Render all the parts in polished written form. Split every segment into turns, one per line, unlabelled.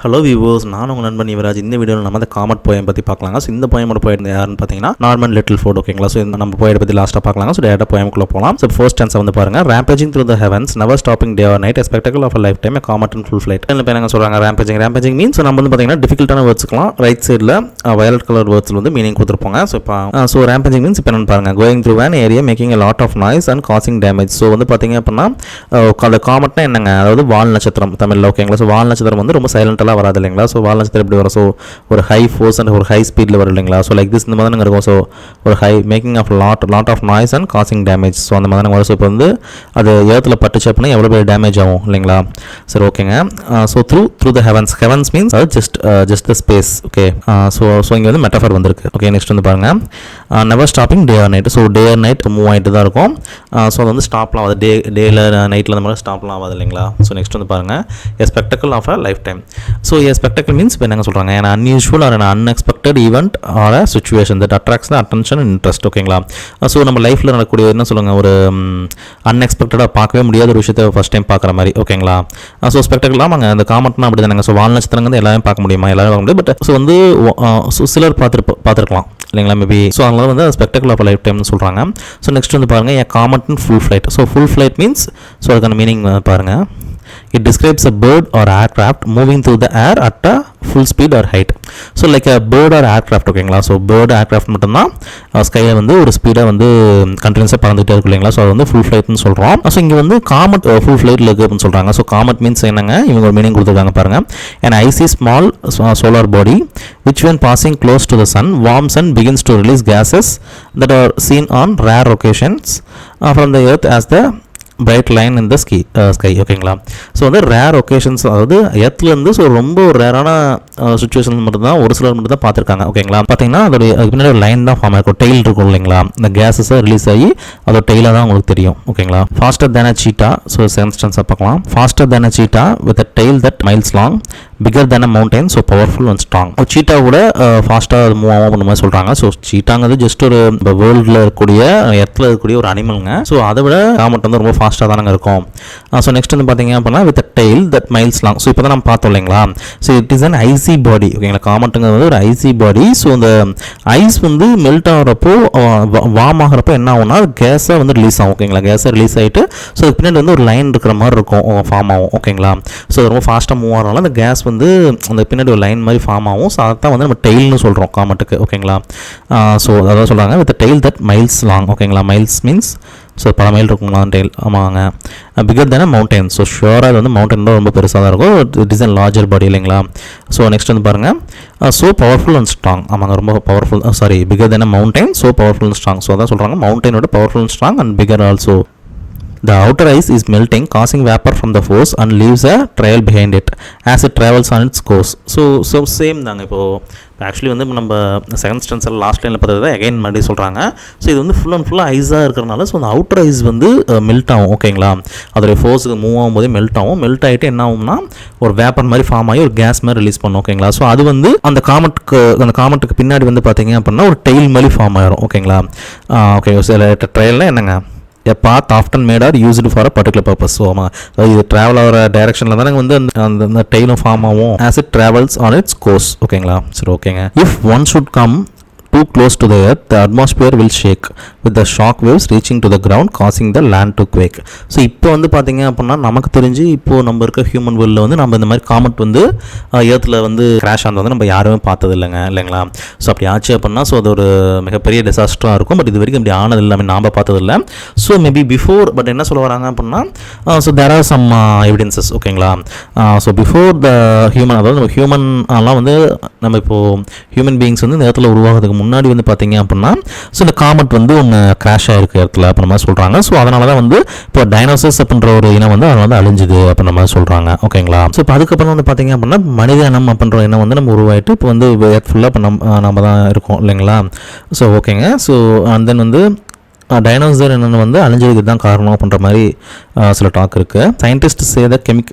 Hello viewers, நான் உங்கள் நண்பன் யுவராஜ். இந்த வீடியோவில் நம்ம காமெட் போயம் பற்றி பார்க்கலாங்க. ஸோ இந்த போயமோட போயிட்டு யாருன்னு பார்த்தீங்கன்னா நார்மன் லிட்டில் ஃபோர்ட். ஓகேங்களா? ஸோ இந்த நம்ம போயிட பற்றி லாஸ்ட்டாக பார்க்கலாங்க. ஸோ டேரக்டாக போயமுக்குள்ளே போகலாம். ஸோ ஃபர்ஸ்ட் ஸ்டான்ஸ் வந்து பாருங்கள். Rampaging through the heavens, never stopping day or night, spectacle of a lifetime, comet in full flight. இப்போ என்ன சொல்கிறாங்க? ரேம்பேஜிங் மீன்ஸ் நம்ம வந்து பார்த்தீங்கன்னா டிஃபிகல்ட்டான வேர்ட்ஸ்க்கலாம் ரைட் சைடில் வயலட் கலர் வேர்ட்ஸில் வந்து மீனிங் கொடுத்துருப்பாங்க. ஸோ ரேம்பேஜிங் மீன்ஸ் இப்போ என்ன பாருங்க, going through an area making a lot of noise and causing damage. So வந்து பார்த்தீங்க அப்படின்னா அந்த காமெட்னா என்னங்க, அதாவது வால் நட்சத்திரம் தமிழில். ஓகேங்களா? ஸோ வால் நட்சத்திரம் வந்து ரொம்ப சைலண்டெல்லாம் வராது இல்லைங்களா? ஸோ வால் நட்சத்திரம் எப்படி வரும்? ஸோ ஒரு ஹை ஃபோர்ஸ் அண்ட் ஒரு ஹை ஸ்பீடில் வரும் இல்லைங்களா? ஸோ லைக் திஸ் இந்த மாதிரி தானே இருக்கும். ஸோ ஒரு high making of lot of noise and causing damage. So அந்த மாதிரி வரும். ஸோ இப்போ வந்து அது ஏர்த்தில் பட்டுச்சு அப்படின்னா எவ்வளோ பெரிய டேமேஜ் ஆகும் இல்லைங்களா? சரி, ஓகேங்க. So through the heavens means அது just the space. Okay. So இங்கே வந்து மெட்டஃபர் வந்திருக்கு. ஓகே, நெக்ஸ்ட் வந்து பாருங்கள், never stopping day or night. So day or night move ஆகிட்டு தான் இருக்கும். ஸோ அது வந்து ஸ்டாப்லாம் ஆகாது, டேயில் நைட்டில் அந்த மாதிரி ஸ்டாப்லாம் ஆகாது இல்லைங்களா? ஸோ நெக்ஸ்ட் வந்து பாருங்கள், a spectacle of a lifetime. So a spectacle means இப்போ என்னங்க சொல்கிறாங்க, an unusual or an unexpected event or a situation that attracts the attention and interest. ஓகேங்களா? ஸோ நம்ம லைஃப்பில் நடக்கக்கூடிய என்ன சொல்லுங்கள், ஒரு அன்எக்ஸ்பெக்டடாக பார்க்கவே முடியாத ஒரு விஷயத்தை ஃபஸ்ட் டைம் பார்க்குற மாதிரி. ஓகேங்களா? ஸோ ஸ்பெக்டக்கல்லாம் நாங்கள் அந்த காமெட்னா அப்படி தானேங்க. ஸோ வால் நட்சத்திரம் வந்து எல்லாரும் பார்க்க முடியுமா? எல்லாரும் பார்க்க முடியும். பட் ஸோ வந்து சிலர் பார்த்துருக்கலாம் இல்லைங்களா? மேபி. ஸோ அதனால வந்து ஸ்பெக்டக்கல் ஆஃப் லைஃப் டைம்னு சொல்கிறாங்க. ஸோ நெக்ஸ்ட் வந்து பாருங்கள், a comet in full flight. So full flight means so அதுக்கான மீனிங் பாருங்கள், it describes a bird or aircraft moving through the air at a full speed or height. So like a bird or aircraft. ஓகேங்களா? So bird aircraft மட்டும்தான் ஸ்கையில் வந்து ஒரு ஸ்பீடாக வந்து கண்டினியூஸாக பறந்துகிட்டே இருக்கும் இல்லைங்களா? ஸோ அது வந்து ஃபுல் ஃப்ளைட்னு சொல்கிறோம். ஸோ இங்கே வந்து காமெட் ஃபுல் ஃப்ளைட்டில் இருக்குது அப்படின்னு சொல்கிறாங்க. ஸோ காமெட் மீன்ஸ் என்னங்க, இவங்க ஒரு மீனிங் கொடுத்துருக்காங்க பாருங்கள். an icy small solar body which when passing close to the sun warms and begins to release gases that are seen on rare occasions from the earth as the bright line இந்த sky. ஓகேங்களா? So வந்து rare occasions, அதாவது எர்த்லேருந்து so ரொம்ப ஒரு ரேரான situation மட்டும்தான் ஒரு சிலர் மட்டும் தான் பார்த்துருக்காங்க. ஓகேங்களா? பார்த்தீங்கன்னா அதோடைய அதுக்கு பின்னாடி ஒரு லைன் தான் ஃபார்ம் ஆயிருக்கும், டெய்ல் இருக்கும் இல்லைங்களா? இந்த கேஸஸை ரிலீஸ் ஆகி அதோட டெய்லாக தான் உங்களுக்கு தெரியும். ஓகேங்களா? Pastor than a cheetah. So சென்ஸ்டன்ஸாக பார்க்கலாம். Faster than a cheetah with a tail that miles long, bigger than a mountain, so powerful and strong. Cheetah கூட ஃபாஸ்ட்டாக மூவ் ஆகும் அந்த மாதிரி சொல்கிறாங்க. ஸோ சீட்டாங்கிறது ஜஸ்ட் ஒரு வேர்ல்டில் இருக்கக்கூடிய எர்த்தில் இருக்கக்கூடிய ஒரு அனிமலுங்க. ஸோ அதை விட காமெட் வந்து ரொம்ப ஃபாஸ்ட்டாக தானங்க இருக்கும். ஸோ நெக்ஸ்ட் வந்து பார்த்தீங்க அப்படின்னா with tail that miles long. So இப்போ தான் நம்ம பார்த்தோம் இல்லைங்களா? So it is an icy body. ஓகேங்களா? காமெட்டுங்கிறது வந்து ஒரு ஐசி பாடி. ஸோ இந்த ஐஸ் வந்து மெல்ட் ஆகிறப்போ வார்ம் ஆகிறப்போ என்ன ஆகும்னா கேஸாக வந்து ரிலீஸ் ஆகும். ஓகேங்களா? கேஸாக ரிலீஸ் ஆகிட்டு ஸோ அதுக்கு பின்னாடி வந்து ஒரு லைன் இருக்கிற மாதிரி இருக்கும், ஃபார்ம் ஆகும். ஓகேங்களா? ஸோ ரொம்ப ஃபாஸ்ட்டாக மூவ் ஆகிறனால அந்த கேஸ் வந்து அந்த பின்னாடி ஒரு லைன் மாதிரி ஃபார்ம் ஆகும். ஸோ அதான் வந்து நம்ம டெய்ல்னு சொல்கிறோம் காமெட்டுக்கு. ஓகேங்களா? ஸோ அதான் சொல்கிறாங்க with tail that miles long. ஓகேங்களா? மைல்ஸ் மீன்ஸ் ஸோ பல மைல் இருக்குங்களா டெய்ல். ஆமாங்க. Figure than mountain. ஸோ ஷுவராக அது வந்து மவுண்டன் தான் ரொம்ப பெருசாக தான் இருக்கும். இட் இஸ் அன் லார்ஜர் பாடி இல்லைங்களா? ஸோ நெக்ஸ்ட் வந்து பாருங்கள், ஸோ பவர்ஃபுல் அண்ட் ஸ்ட்ராங். ஆமாங்க, ரொம்ப powerful. Bigger than mountain, so powerful and strong. So அதான் சொல்கிறாங்க, மவுண்டைனோட powerful and strong and bigger also. The outer ice is melting, causing vapor from the force and leaves a trail behind it as it travels on its course. So same தாங்க. இப்போது actually வந்து நம்ம second ஸ்டென்ஸில் last லைனில் பார்த்தது தான் again மறுபடியும் சொல்கிறாங்க. So இது வந்து ஃபுல் அண்ட் ஃபுல்லாக ஐஸாக இருக்கிறனால ஸோ அந்த அவுட்டர் ஐஸ் வந்து மெல்ட் ஆகும். ஓகேங்களா? அதோடைய ஃபோர்ஸுக்கு மூவ் ஆகும்போதே மெல்ட் ஆகும். மெல்ட் ஆகிட்டு என்ன ஆகும்னா ஒரு வேப்பர் மாதிரி ஃபார்ம் ஆகி ஒரு கேஸ் மாதிரி ரிலீஸ் பண்ணும். ஓகேங்களா? ஸோ அது வந்து அந்த காமெட்டுக்கு பின்னாடி வந்து பார்த்தீங்க அப்படின்னா ஒரு டெய்ல் மாதிரி ஃபார்ம் ஆயிரும். ஓகேங்களா? ஓகே. சில ட்ரெயிலில் என்னங்க, a path often made or used for a particular purpose. So இது ட்ராவல் ஆகிற டைரக்ஷனில் தானே வந்து அந்த டெய்லும் ஃபார்ம் ஆகும் as it travels on its course. ஓகேங்களா? சரி, ஓகேங்க. if one should come too close to the earth, the atmosphere will shake with the shock waves reaching to the ground, causing the land to quake. So இப்போ வந்து பார்த்தீங்க அப்படின்னா நமக்கு தெரிஞ்சு இப்போது நம்ம இருக்க ஹியூமன் வேர்ல்டில் வந்து நம்ம இந்த மாதிரி காமெட் வந்து ஏர்த்தில் வந்து கிராஷ் ஆனது வந்து நம்ம யாருமே பார்த்தது இல்லைங்களா? ஸோ அப்படி ஆச்சு அப்படின்னா ஸோ அது ஒரு மிகப்பெரிய டிசாஸ்டராக இருக்கும். பட் இது வரைக்கும் இப்படி ஆனது எல்லாமே நாம் பார்த்ததில்லை. ஸோ மேபி பிஃபோர், பட் என்ன சொல்ல வராங்க அப்படின்னா so there are some evidences. ஓகேங்களா? ஸோ பிஃபோர் த ஹியூமன், அதாவது நம்ம ஹியூமன்லாம் வந்து நம்ம இப்போது ஹியூமன் பீயிங்ஸ் வந்து இந்த இடத்துல உருவாகிறதுக்கு முன்னாடி வந்து பார்த்தீங்க அப்படின்னா ஸோ இந்த காமெட் வந்து ஒன்று கிராஷ் ஆகிருக்கு இடத்துல அப்படின்ற மாதிரி சொல்கிறாங்க. ஸோ அதனால தான் வந்து இப்போ டைனோசர்ஸ் அப்படின்ற ஒரு இனம் வந்து அதனால வந்து அழிஞ்சுது அப்படின்ற மாதிரி சொல்கிறாங்க. ஓகேங்களா? ஸோ இப்போ அதுக்கப்புறம் வந்து பார்த்தீங்க அப்படின்னா மனித இனம் அப்படின்ற இனம் வந்து நம்ம உருவாயிட்டு இப்போ வந்து ஃபுல்லாக இப்போ நம்ம தான் இருக்கோம் இல்லைங்களா? ஸோ ஓகேங்க. ஸோ அண்ட் தென் வந்து டைனோசர் என்னென்னு வந்து அழிஞ்சதுக்கு தான் காரணம் அப்படின்ற மாதிரி சில டாக் இருக்குது. Scientist say the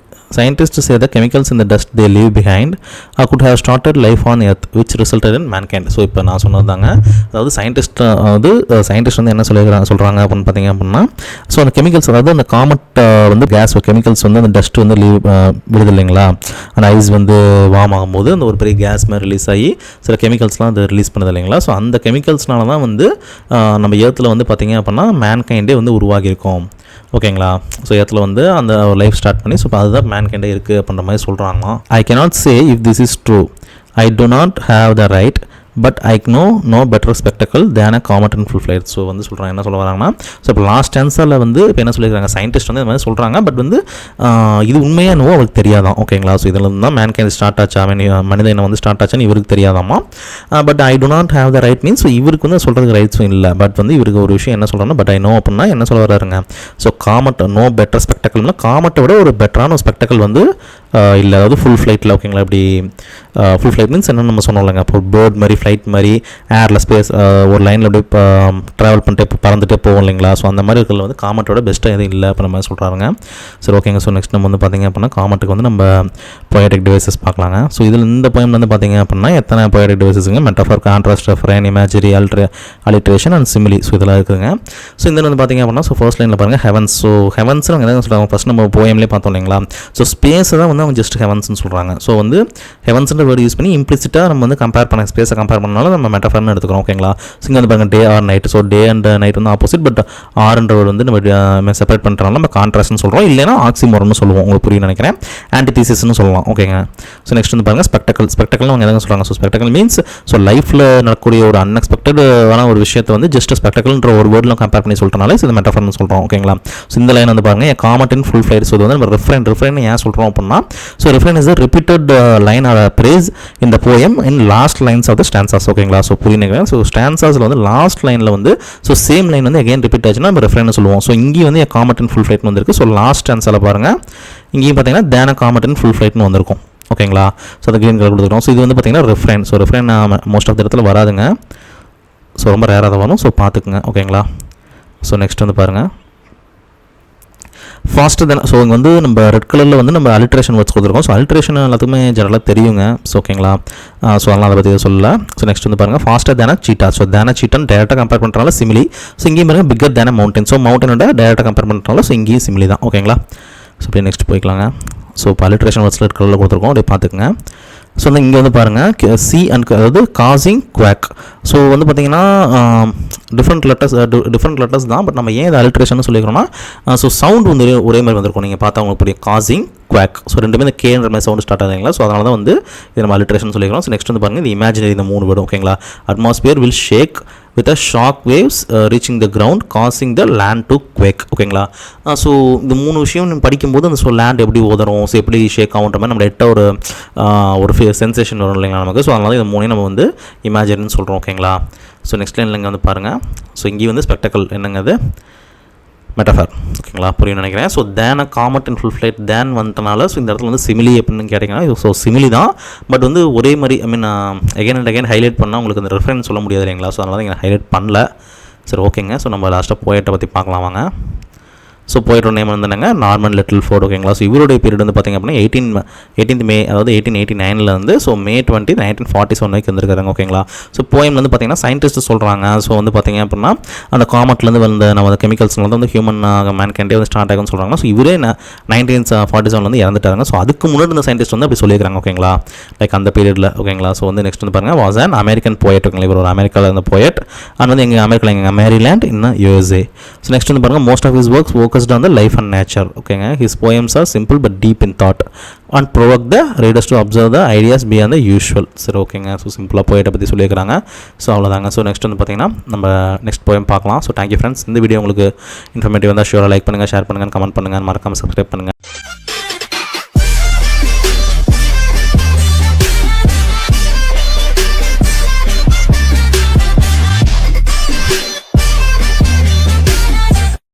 Scientists say the chemicals in the dust they leave behind could have started life on earth which resulted in mankind. So இப்போ நான் சொன்னதாங்க, அதாவது சயின்டிஸ்ட் வந்து என்ன சொல்கிறாங்க அப்படின்னு பார்த்தீங்க அப்படின்னா, ஸோ அந்த கெமிக்கல்ஸ், அதாவது அந்த காமெட் வந்து கேஸ் கெமிக்கல்ஸ் வந்து அந்த டஸ்ட் வந்து விடுது இல்லைங்களா, அந்த ஐஸ் வந்து வார்ம் ஆகும்போது அந்த ஒரு பெரிய கேஸ் மாதிரி ரிலீஸ் ஆகி சில கெமிக்கல்ஸ்லாம் அது ரிலீஸ் பண்ணுது இல்லைங்களா. ஸோ அந்த கெமிக்கல்ஸ்னால தான் வந்து நம்ம ஏர்த்தில் வந்து பார்த்தீங்க அப்படின்னா மேன்கைண்டே வந்து உருவாகியிருக்கோம். ஓகேங்களா. ஸோ இடத்துல வந்து அந்த லைஃப் ஸ்டார்ட் பண்ணி, ஸோ அதுதான் மேன்கைண்டே இருக்குது அப்படின்ற மாதிரி சொல்கிறாங்க. I cannot say if this is true, I do not have the right, but I know better spectacle than a Comet in full flight. So வந்து சொல்கிறாங்க, என்ன சொல்ல வராங்கன்னா, ஸோ இப்போ லாஸ்ட் ஆன்சரில் வந்து இப்போ என்ன சொல்லியிருக்காங்க, சயின்டிஸ்ட் வந்து இந்த மாதிரி சொல்கிறாங்க, பட் வந்து இது உண்மையாக என்னவோ அவருக்கு தெரியாதான். ஓகேங்களா. ஸோ இதில் தான் மேன்கைண்ட் ஸ்டார்ட் ஆச்சா, மனித இனம் வந்து ஸ்டார்ட் ஆச்சான்னு இவருக்கு தெரியாதாமா. But I do not have the right means இவருக்கு வந்து சொல்கிறதுக்கு ரைட்ஸும் இல்லை. பட் வந்து இவருக்கு ஒரு விஷயம் என்ன சொல்கிறாங்கன்னா, பட் ஐ நோ அப்படின்னா என்ன சொல்ல வராருங்க, ஸோ காமெட் நோ பெட்டர் ஸ்பெக்டக்கல்னா காமெட்டை விட ஒரு பெட்டரான ஒரு ஸ்பெக்டக்கல் வந்து இல்லை, அதாவது ஃபுல் ஃப்ளைட்டில். ஓகேங்களா. இப்படி ஃபுல் ஃப்ளைட் மீன்ஸ் என்ன நம்ம சொன்னோம்லங்க, இப்போ பேர்ட் மாதிரி ஃப்ளைட் மாதிரி ஏரில் ஸ்பேஸ் ஒரு லைனில் அப்படியே ட்ராவல் பண்ணிட்டு பறந்துட்டே போவோம் இல்லைங்களா. ஸோ அந்த மாதிரி இருக்கிறது வந்து காமெட்டோட பெஸ்ட்டாக எதுவும் இல்லை அப்படின்ற மாதிரி சொல்கிறாங்க. சரி, ஓகேங்க. ஸோ நெக்ஸ்ட் நம்ம வந்து பார்த்திங்க அப்படின்னா காமெட்டுக்கு வந்து நம்ம பொயட்டிக் டிவைசஸ் பார்க்கலாங்க. ஸோ இதில் இந்த போயம் வந்து பார்த்திங்க அப்படின்னா எத்தனை பொயட்டிக் டிவைசஸுங்க, metaphor, contrast, refrain, imagery, alliteration and simile. So இதெல்லாம் இருக்குதுங்க. ஸோ இந்த வந்து பார்த்திங்க அப்படின்னா, ஸோ ஃபர்ஸ்ட் லைனில் பாருங்கள் ஹெவன்ஸ். ஸோ ஹெவன்ஸ் அவங்க என்ன சொல்கிறாங்க, ஃபஸ்ட் நம்ம போயம்லேயே பார்த்தோம் இல்லைங்களா. ஸோ ஸ்பேஸை தான் வந்து அவங்க ஜஸ்ட் ஹெவன்ஸ்னு சொல்கிறாங்க. ஸோ வந்து ஹெவன்ஸ்ன்ற வேர்டு யூஸ் பண்ணி இம்ப்ளிசிட்டாக நம்ம வந்து கம்பேர் பண்ண ஸ்பேஸை கம்பேர் பண்ணாலும் நம்ம மெட்டாஃபர்னு எடுத்துக்கிறோம். ஓகேங்களா. ஸோ இங்கே வந்து பாருங்கள் day or night. So day and night வந்து ஆப்போசிட், பட் ஆர்ன்ற வேர்டு வந்து நம்ம செப்பரேட் பண்ணுறதுனால நம்ம கான்ட்ராஸ்ட்னு சொல்கிறோம், இல்லைனா ஆக்சிமோரன்னு சொல்லுவோம். உங்களுக்கு புரியும் நினைக்கிறேன். ஆன்டிதீசிஸ்னு சொல்லலாம். ஓகேங்க. ஸோ நெக்ஸ்ட் வந்து பாருங்கள் ஸ்பெக்டக்கல். ஸ்பெக்டக்கல் அவங்க எதாவது சொல்கிறாங்க. ஸோ ஸ்பெக்டக்கல் மீன்ஸ் ஸோ லைஃப்பில் நடக்கக்கூடிய ஒரு அன்எக்ஸ்பெக்டடான ஒரு விஷயத்தை வந்து ஜஸ்ட் ஸ்பெக்டக்கல்ன்ற ஒரு வேர்டில் கம்பேர் பண்ணி சொல்கிறனால இது மெட்டாஃபர்னு சொல்கிறோம். ஓகேங்களா. ஸோ இந்த லைன் வந்து பாருங்கள் comet in full flight. So இது வந்து நம்ம ரெஃபரன் ஏன் சொல்கிறோம் அப்படின்னா, so refrain is repeated line or phrase இந்த poem in last lines of the stanzas. ஓகேங்களா. ஸோ புரியுங்க. ஸோ ஸ்டான்சாஸில் வந்து லாஸ்ட் லைனில் வந்து ஸோ சேம் லைன் வந்து அகைன் ரிப்பீட் ஆச்சுன்னா நம்ம ரெஃபரன் சொல்லுவோம். ஸோ இங்கேயும் வந்து காமெட் இன் ஃபுல் ஃப்ளைட்னு வந்திருக்கு. ஸோ லாஸ்ட் ஸ்டான்ஸில் பாருங்கள், இங்கேயும் பார்த்தீங்கன்னா தேன காமெட் இன் ஃபுல் ஃப்ளைட்னு வந்திருக்கும். ஓகேங்களா. ஸோ அதை க்ரீன் கலர் கொடுத்துருக்கோம். ஸோ இது வந்து பார்த்தீங்கன்னா ரெஃபரன். ஸோ ரெஃபரன் மோஸ்ட் ஆஃப் த இடத்துல வராதுங்க. ஸோ ரொம்ப ரேராக தான் வரும். ஸோ பார்த்துக்குங்க. ஓகேங்களா. ஸோ நெக்ஸ்ட் வந்து பாருங்கள் ஃபாஸ்டர் தென். ஸோ இங்கே வந்து நம்ம ரெட் கலரில் வந்து நம்ம அலிட்ரேஷன் வேர்ட்ஸ் கொடுத்துருக்கோம். ஸோ அலிட்ரேஷன் எல்லாத்துக்குமே ஜெனரலாக தெரியுங்க. ஸோ ஓகேங்களா. ஸோ அதெல்லாம் அதை பற்றி சொல்லலை. ஸோ நெக்ஸ்ட் வந்து பாருங்கள் ஃபாஸ்டர் தேன சீட்டா. ஸோ தேன சீட்டான்னு டேரெக்டாக கம்பேர் பண்ணுறனால சிமிலி. ஸோ இங்கேயும் பாருங்கள் பிக்கர் தேன மவுண்டன். ஸோ மவுண்டனோட டேரெக்டாக கம்பேர் பண்ணுறனால ஸோ இங்கேயும் சிமிலி தான். ஓகேங்களா. ஸோ அப்படியே நெக்ஸ்ட் போய்க்கலாங்க. ஸோ இப்போ அலிட்ரேஷன் வேர்ட்ஸில் ரெட் கலரில் கொடுத்துருக்கோம். அப்படியே பார்த்துக்குங்க. ஸோ வந்து இங்கே வந்து பாருங்கள் சி அண்ட் அதாவது காசிங் குவாக். ஸோ வந்து பார்த்திங்கன்னா டிஃப்ரெண்ட் லெட்டர்ஸ் தான். பட் நம்ம ஏன் இது அலிட்ரேஷன் சொல்லிக்கிறோம்னா, ஸோ சவுண்ட் வந்து ஒரே மாதிரி வந்திருக்கும். நீங்கள் பார்த்தா உங்களுக்கு புரியும் காசிங் குவாக். ஸோ ரெண்டுமே இந்த கேன்ற மாதிரி சவுண்ட் ஸ்டார்ட் ஆகுதுங்களா. ஸோ அதனால தான் வந்து இது நம்ம அலிட்ரேஷன் சொல்லிக்கிறோம். ஸோ நெக்ஸ்ட் வந்து பாருங்கள் இது இமேஜினரி, இந்த 3 வேர்டு. ஓகேங்களா. Atmosphere will shake with a shock waves reaching the ground causing the land to quake. ஓகேங்களா. ஸோ இந்த 3 விஷயம் நம்ம படிக்கும்போது அந்த ஸோ லேண்ட் எப்படி உதரும், ஸோ எப்படி ஷேக் ஆகுன்ற மாதிரி நம்ம ஒரு சென்சேஷன் வரும் இல்லைங்களா நமக்கு. ஸோ அதனால இந்த 3 நம்ம வந்து இமேஜினரின்னு சொல்கிறோம். ஓகேங்களா. ஸோ நெக்ஸ்ட் லைனில் இங்கே வந்து பாருங்கள். ஸோ இங்கேயும் வந்து ஸ்பெக்டக்கல் என்னங்க அது மெட்டாஃபர். ஓகேங்களா. புரியும் நினைக்கிறேன். So then comet in full flight then வந்துட்டனால ஸோ இந்த இடத்துல வந்து சிமிலி அப்படின்னு கேட்டிங்கன்னா ஸோ சிமிலி தான். பட் வந்து ஒரே மாதிரி ஐ மீன் அகைன் அண்ட் அகைன் ஹைலைட் பண்ணால் உங்களுக்கு அந்த ரெஃபரன்ஸ் சொல்ல முடியாது இல்லைங்களா. ஸோ அதனால தான் இங்கே ஹைலைட் பண்ணல. சரி, ஓகேங்க. ஸோ நம்ம லாஸ்ட்டாக போயட்டை பற்றி பார்க்கலாம் வாங்க. ஸோ போய்ட்டு நேம் வந்து என்னங்க நார்மன் லிட்டில் ஃபோர்ட். ஓகேங்களா. ஸோ இவருடைய பீரியட் வந்து பார்த்திங்க அப்படின்னா 18th May, அதாவது 1889 வந்து ஸோ May 20, 1947 வரைக்கும் வந்திருக்காங்க. ஓகேங்களா. ஸோ போயம் வந்து பார்த்திங்கன்னா சயின்டிஸ்ட் சொல்கிறாங்க. ஸோ வந்து பார்த்திங்க அப்படின்னா அந்த காமெட்லேருந்து வந்த நம்ம கெமிக்கல்ஸ்லாம் வந்து ஹியூமன் மேன்கைண்டே வந்து ஸ்டார்ட் ஆகும்னு சொல்கிறாங்க. ஸோ இவரே 1947 வந்து இறந்துட்டாங்க. ஸோ அதுக்கு முன்னாடி இந்த சயின்டிஸ்ட் வந்து அப்படி சொல்லியிருக்காங்க. ஓகேங்களா. லைக் அந்த பீரியடில். ஓகேங்களா. ஸோ வந்து நெக்ஸ்ட் வந்து பாருங்கள் வாஸ் அன் அமெரிக்கன் போயட். ஓகேங்களா. இவர் ஒரு அமெரிக்காவில் இருந்த போயட். அது வந்து எங்கள் அமெரிக்காவில் எங்கள் மேரிலேண்ட் இன்னும் USA. ஸோ நெக்ஸ்ட் வந்து பாருங்கள் most of his works on the life and nature. ஓகேங்க. his poems are simple but deep in thought and provoke the readers to observe the ideas beyond the usual. சரி, ஓகேங்க. So சிம்பிளாக போயிட்ட பற்றி சொல்லியிருக்கிறாங்க. So அவ்வளோதாங்க. ஸோ நெக்ஸ்ட் வந்து பார்த்தீங்கன்னா நம்ம நெக்ஸ்ட் போயம் பார்க்கலாம். So thank you friends. இந்த வீடியோ உங்களுக்கு இன்ஃபர்மேட்டிவ் வந்தால் ஷூராக லைக் பண்ணுங்கள், ஷேர் பண்ணுங்கள், கமெண்ட் பண்ணுங்கள், மறக்காமல் சப்ஸ்கிரைப் பண்ணுங்கள்.